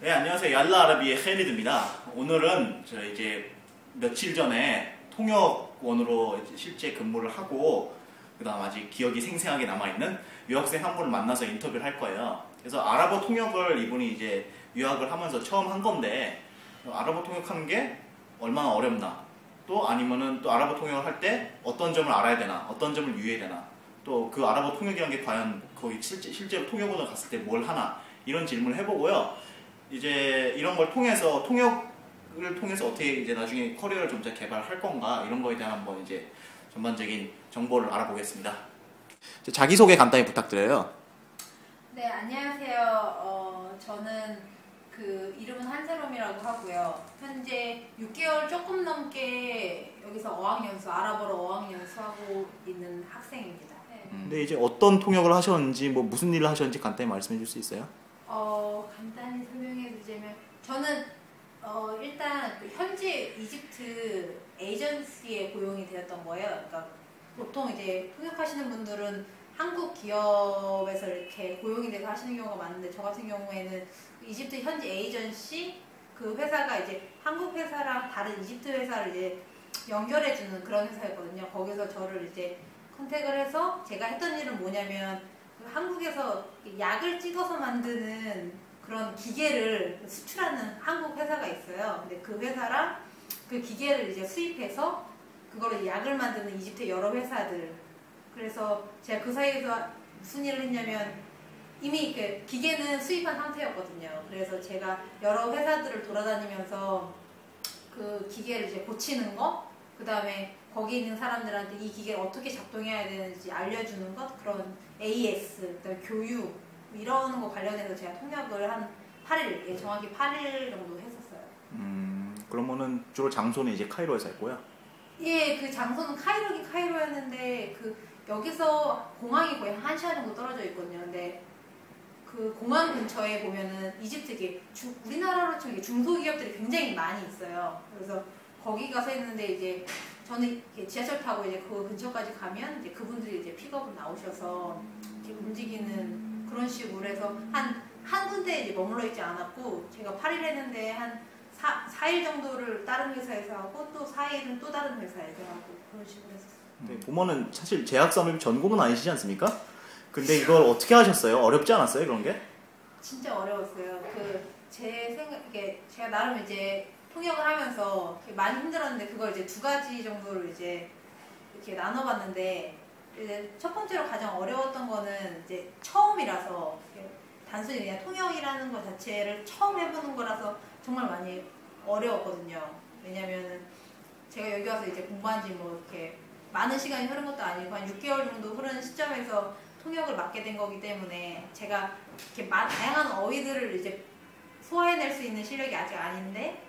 네, 안녕하세요. 얄라 아라비의 헤리드입니다. 오늘은 저 이제 며칠 전에 통역원으로 실제 근무를 하고 그다음 아직 기억이 생생하게 남아있는 유학생 한 분을 만나서 인터뷰를 할 거예요. 그래서 아랍어 통역을 이분이 이제 유학을 하면서 처음 한 건데 아랍어 통역하는 게 얼마나 어렵나, 또 아니면은 또 아랍어 통역을 할 때 어떤 점을 알아야 되나, 어떤 점을 유의해야 되나, 또 그 아랍어 통역이라는 게 과연 거기 실제로 통역원을 갔을 때 뭘 하나, 이런 질문을 해보고요. 이제 이런 걸 통해서 통역을 통해서 어떻게 이제 나중에 커리어를 점차 개발할 건가, 이런 거에 대한 한번 이제 전반적인 정보를 알아보겠습니다. 자기소개 간단히 부탁드려요. 네, 안녕하세요. 저는 이름은 한세롬이라고 하고요. 현재 6개월 조금 넘게 여기서 어학연수, 아랍어로 어학연수하고 있는 학생입니다. 네. 근데 이제 어떤 통역을 하셨는지, 뭐 무슨 일을 하셨는지 간단히 말씀해 줄 수 있어요? 간단히 설명해 드리자면, 저는 일단 현지 이집트 에이전시에 고용이 되었던 거예요. 그러니까 보통 이제 통역하시는 분들은 한국 기업에서 이렇게 고용이 돼서 하시는 경우가 많은데, 저 같은 경우에는 이집트 현지 에이전시, 그 회사가 이제 한국 회사랑 다른 이집트 회사를 이제 연결해주는 그런 회사였거든요. 거기서 저를 이제 컨택을 해서, 제가 했던 일은 뭐냐면, 한국에서 약을 찍어서 만드는 그런 기계를 수출하는 한국 회사가 있어요. 근데 그 회사랑 그 기계를 이제 수입해서 그걸로 약을 만드는 이집트 여러 회사들, 그래서 제가 그 사이에서 무슨 일을 했냐면, 이미 그 기계는 수입한 상태였거든요. 그래서 제가 여러 회사들을 돌아다니면서 그 기계를 이제 고치는 거, 그 다음에 거기 있는 사람들한테 이 기계를 어떻게 작동해야 되는지 알려주는 것, 그런 AS, 그다음에 교육, 이런 거 관련해서 제가 통역을 한 8일, 정확히 8일 정도 했었어요. 그러면은 주로 장소는 이제 카이로에서 했고요. 예, 그 장소는 카이로긴 카이로였는데, 여기서 공항이 거의 1시간 정도 떨어져 있거든요. 근데 그 공항 근처에 보면은 이집트 우리나라로 치면 중소기업들이 굉장히 많이 있어요. 그래서 거기 가서 했는데, 이제 저는 지하철 타고 이제 그 근처까지 가면 이제 그분들이 이제 픽업을 나오셔서 이렇게 움직이는 그런 식으로 해서 한 군데에 이제 머물러 있지 않았고, 제가 8일 했는데 한 4일 정도를 다른 회사에서 하고, 또 4일은 또 다른 회사에서 하고, 그런 식으로 했었어요. 네, 보면은 사실 제약산업이 전공은 아니시지 않습니까? 근데 이걸 어떻게 하셨어요? 어렵지 않았어요, 그런 게? 진짜 어려웠어요. 제 생각에 제가 나름 이제 통역을 하면서 많이 힘들었는데, 그걸 이제 2가지 정도로 이제 이렇게 나눠봤는데, 이제 첫 번째로 가장 어려웠던 거는 이제 처음이라서, 단순히 그냥 통역이라는 것 자체를 처음 해보는 거라서 정말 많이 어려웠거든요. 왜냐면은 제가 여기 와서 이제 공부한 지 뭐 이렇게 많은 시간이 흐른 것도 아니고, 한 6개월 정도 흐른 시점에서 통역을 맡게 된 거기 때문에, 제가 이렇게 다양한 어휘들을 이제 소화해낼 수 있는 실력이 아직 아닌데,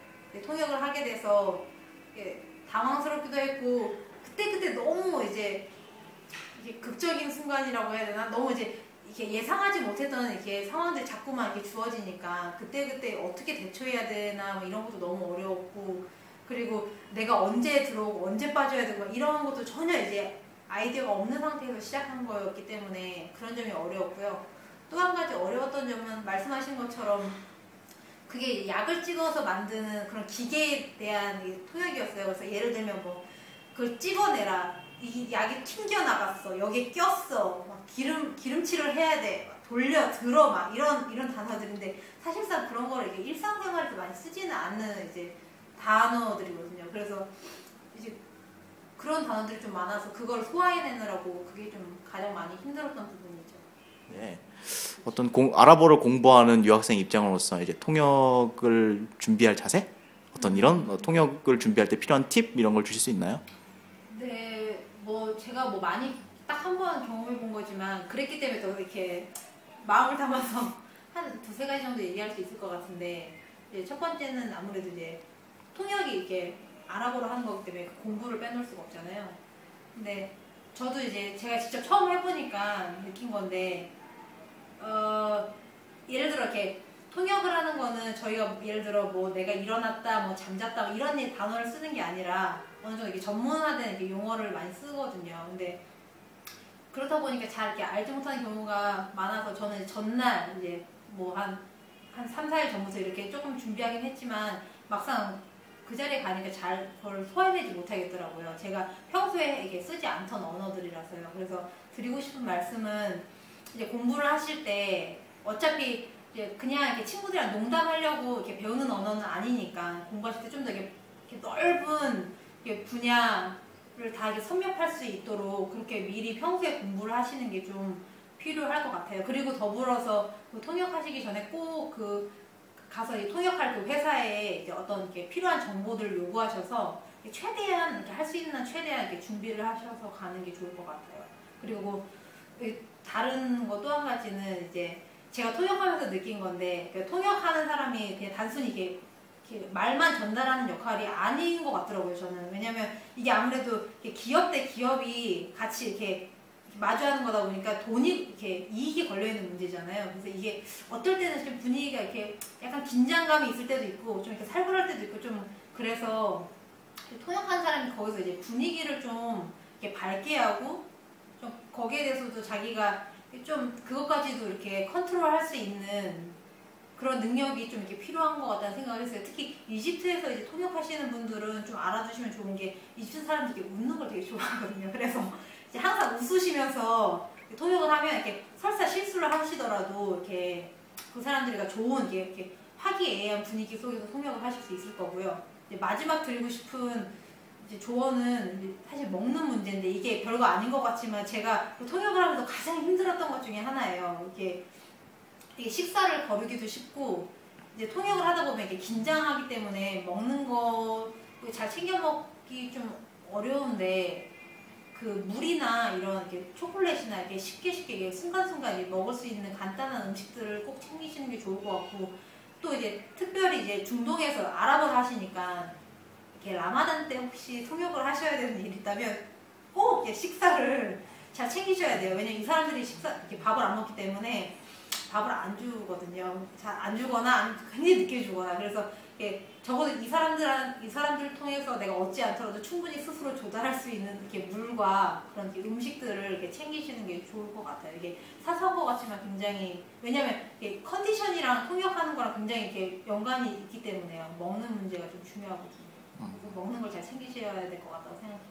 통역을 하게 돼서 당황스럽기도 했고, 그때 너무 이제 이게 극적인 순간이라고 해야 되나? 너무 이제 이렇게 예상하지 못했던 이렇게 상황들이 자꾸만 이렇게 주어지니까, 그때 어떻게 대처해야 되나, 뭐 이런 것도 너무 어려웠고, 그리고 내가 언제 들어오고 언제 빠져야 되고 이런 것도 전혀 이제 아이디어가 없는 상태에서 시작한 거였기 때문에 그런 점이 어려웠고요. 또 한 가지 어려웠던 점은, 말씀하신 것처럼 그게 약을 찍어서 만드는 그런 기계에 대한 통역이었어요. 그래서 예를 들면 뭐 그걸 찍어내라, 이 약이 튕겨 나갔어, 여기에 꼈어, 막 기름칠을 해야 돼, 돌려 들어, 막 이런 단어들인데, 사실상 그런 거를 이렇게 일상생활에서 많이 쓰지는 않는 이제 단어들이거든요. 그래서 이제 그런 단어들이 좀 많아서 그걸 소화해내느라고 그게 좀 가장 많이 힘들었던 부분이죠. 네. 어떤 아랍어를 공부하는 유학생 입장으로서 이제 통역을 준비할 자세? 어떤 이런 통역을 준비할 때 필요한 팁, 이런 걸 주실 수 있나요? 네, 제가 많이 딱 한 번 경험해 본 거지만, 그랬기 때문에 더 이렇게 마음을 담아서 한 2-3가지 정도 얘기할 수 있을 것 같은데, 첫 번째는 아무래도 이제 통역이 이렇게 아랍어로 하는 거기 때문에 공부를 빼놓을 수가 없잖아요. 근데 저도 이제 제가 직접 처음 해보니까 느낀 건데, 예를 들어 이렇게 통역을 하는 거는, 저희가 예를 들어 내가 일어났다, 잠잤다, 이런 단어를 쓰는 게 아니라 어느 정도 이렇게 전문화된 이렇게 용어를 많이 쓰거든요. 근데 그렇다 보니까 잘 이렇게 알지 못하는 경우가 많아서, 저는 전날 이제 한 한 3, 4일 전부터 이렇게 조금 준비하긴 했지만 막상 그 자리에 가니까 잘 그걸 소화해내지 못하겠더라고요. 제가 평소에 이게 쓰지 않던 언어들이라서요. 그래서 드리고 싶은 말씀은 이제 공부를 하실 때 어차피 이제 그냥 이렇게 친구들이랑 농담하려고 이렇게 배우는 언어는 아니니까 공부하실 때 좀 더 이렇게 넓은 이렇게 분야를 다 이렇게 섭렵할 수 있도록 그렇게 미리 평소에 공부를 하시는 게 좀 필요할 것 같아요. 그리고 더불어서 그 통역하시기 전에 꼭 그 가서 통역할 그 회사에 이제 어떤 이렇게 필요한 정보들을 요구하셔서 최대한 이렇게 할 수 있는 한 최대한 이렇게 준비를 하셔서 가는 게 좋을 것 같아요. 그리고 다른 거 또 한 가지는 이제 제가 통역하면서 느낀 건데 그러니까 통역하는 사람이 그냥 단순히 이렇게 말만 전달하는 역할이 아닌 것 같더라고요. 저는 왜냐면 이게 아무래도 기업 대 기업이 같이 이렇게 마주하는 거다 보니까 돈이 이렇게 이익이 걸려 있는 문제잖아요. 그래서 이게 어떨 때는 좀 분위기가 이렇게 약간 긴장감이 있을 때도 있고 좀 이렇게 살벌할 때도 있고 좀 그래서 통역한 사람이 거기서 이제 분위기를 좀 이렇게 밝게 하고 좀 거기에 대해서도 자기가 좀 그것까지도 이렇게 컨트롤할 수 있는 그런 능력이 좀 이렇게 필요한 것 같다는 생각을 했어요. 특히 이집트에서 이제 통역하시는 분들은 좀 알아두시면 좋은 게 이집트 사람들이 웃는 걸 되게 좋아하거든요. 그래서 이제 항상 웃으시면서 통역을 하면 이렇게 설사 실수를 하시더라도 이렇게 그 사람들이 좋은 이렇게 화기애애한 분위기 속에서 통역을 하실 수 있을 거고요. 이제 마지막 드리고 싶은 이제 조언은 이제 사실 먹는 문제인데 이게 별거 아닌 것 같지만 제가 통역을 하면서 가장 힘들었던 것 중에 하나예요. 이게 식사를 거르기도 쉽고 이제 통역을 하다 보면 이게 긴장하기 때문에 먹는 거 잘 챙겨 먹기 좀 어려운데 그 물이나 이런 이렇게 초콜릿이나 이렇게 쉽게 이게 순간순간 이렇게 먹을 수 있는 간단한 음식들을 꼭 챙기시는 게 좋을 것 같고 또 이제 특별히 이제 중동에서 아랍어를 하시니까 이렇게 라마단 때 혹시 통역을 하셔야 되는 일이 있다면 꼭 이렇게 식사를 잘 챙기셔야 돼요. 왜냐면 이 사람들이 이렇게 밥을 안 먹기 때문에 밥을 안 주거든요. 잘 안 주거나 굉장히 늦게 주거나 그래서 적어도 이 사람들을 통해서 내가 얻지 않더라도 충분히 스스로 조달할 수 있는 이렇게 물과 그런 이렇게 음식들을 이렇게 챙기시는 게 좋을 것 같아요. 이게 사소한 것 같지만 굉장히 왜냐면 컨디션이랑 통역하는 거랑 굉장히 이렇게 연관이 있기 때문에요. 먹는 문제가 좀 중요하거든요. 그래서 먹는 걸 잘 챙기셔야 될 것 같다고 생각해요.